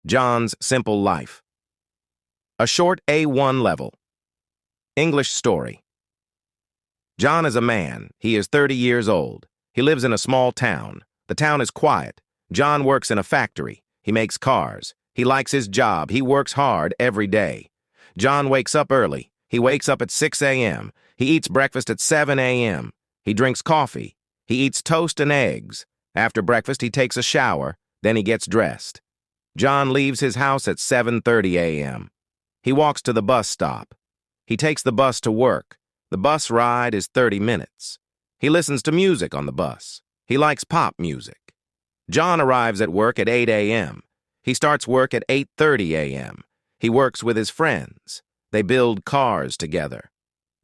John's Simple Life. A short A1 level. English story. John is a man. He is 30 years old. He lives in a small town. The town is quiet. John works in a factory. He makes cars. He likes his job. He works hard every day. John wakes up early. He wakes up at 6 a.m. He eats breakfast at 7 a.m. He drinks coffee. He eats toast and eggs. After breakfast, he takes a shower. Then he gets dressed. John leaves his house at 7:30 a.m. He walks to the bus stop. He takes the bus to work. The bus ride is 30 minutes. He listens to music on the bus. He likes pop music. John arrives at work at 8 a.m. He starts work at 8:30 a.m. He works with his friends. They build cars together.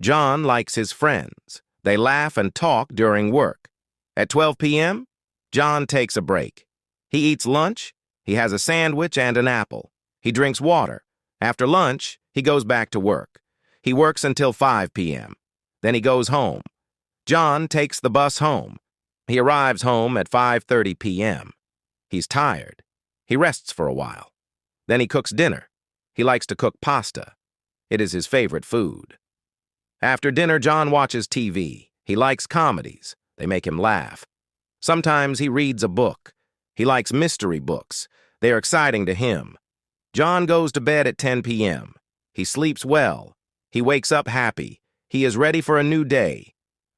John likes his friends. They laugh and talk during work. At 12 p.m., John takes a break. He eats lunch. He has a sandwich and an apple. He drinks water. After lunch, he goes back to work. He works until 5 p.m. Then he goes home. John takes the bus home. He arrives home at 5:30 p.m. He's tired. He rests for a while. Then he cooks dinner. He likes to cook pasta. It is his favorite food. After dinner, John watches TV. He likes comedies. They make him laugh. Sometimes he reads a book. He likes mystery books. They are exciting to him. John goes to bed at 10 p.m. He sleeps well. He wakes up happy. He is ready for a new day.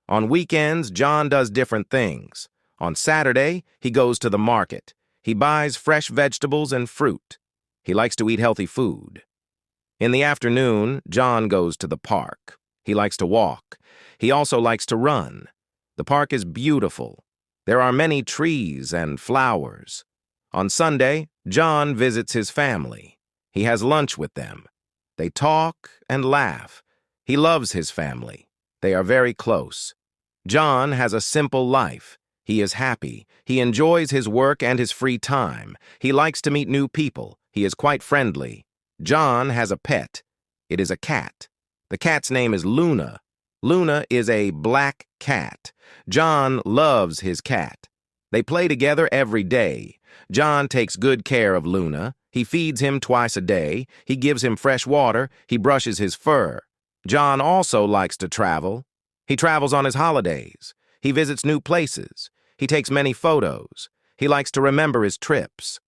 On weekends, John does different things. On Saturday, he goes to the market. He buys fresh vegetables and fruit. He likes to eat healthy food. In the afternoon, John goes to the park. He likes to walk. He also likes to run. The park is beautiful. There are many trees and flowers. On Sunday, John visits his family. He has lunch with them. They talk and laugh. He loves his family. They are very close. John has a simple life. He is happy. He enjoys his work and his free time. He likes to meet new people. He is quite friendly. John has a pet. It is a cat. The cat's name is Luna. Luna is a black cat. John loves his cat. They play together every day. John takes good care of Luna. He feeds him twice a day. He gives him fresh water. He brushes his fur. John also likes to travel. He travels on his holidays. He visits new places. He takes many photos. He likes to remember his trips.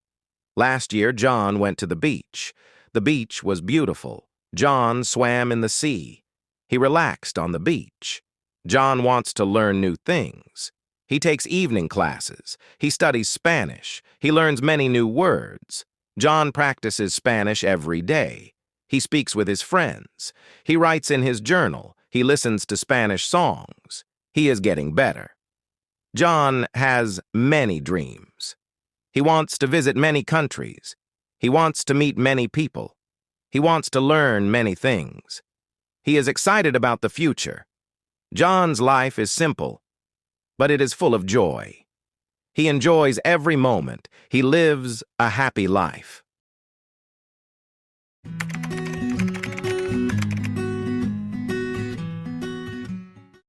Last year, John went to the beach. The beach was beautiful. John swam in the sea. He relaxed on the beach. John wants to learn new things. He takes evening classes. He studies Spanish. He learns many new words. John practices Spanish every day. He speaks with his friends. He writes in his journal. He listens to Spanish songs. He is getting better. John has many dreams. He wants to visit many countries. He wants to meet many people. He wants to learn many things. He is excited about the future. John's life is simple, but it is full of joy. He enjoys every moment. He lives a happy life.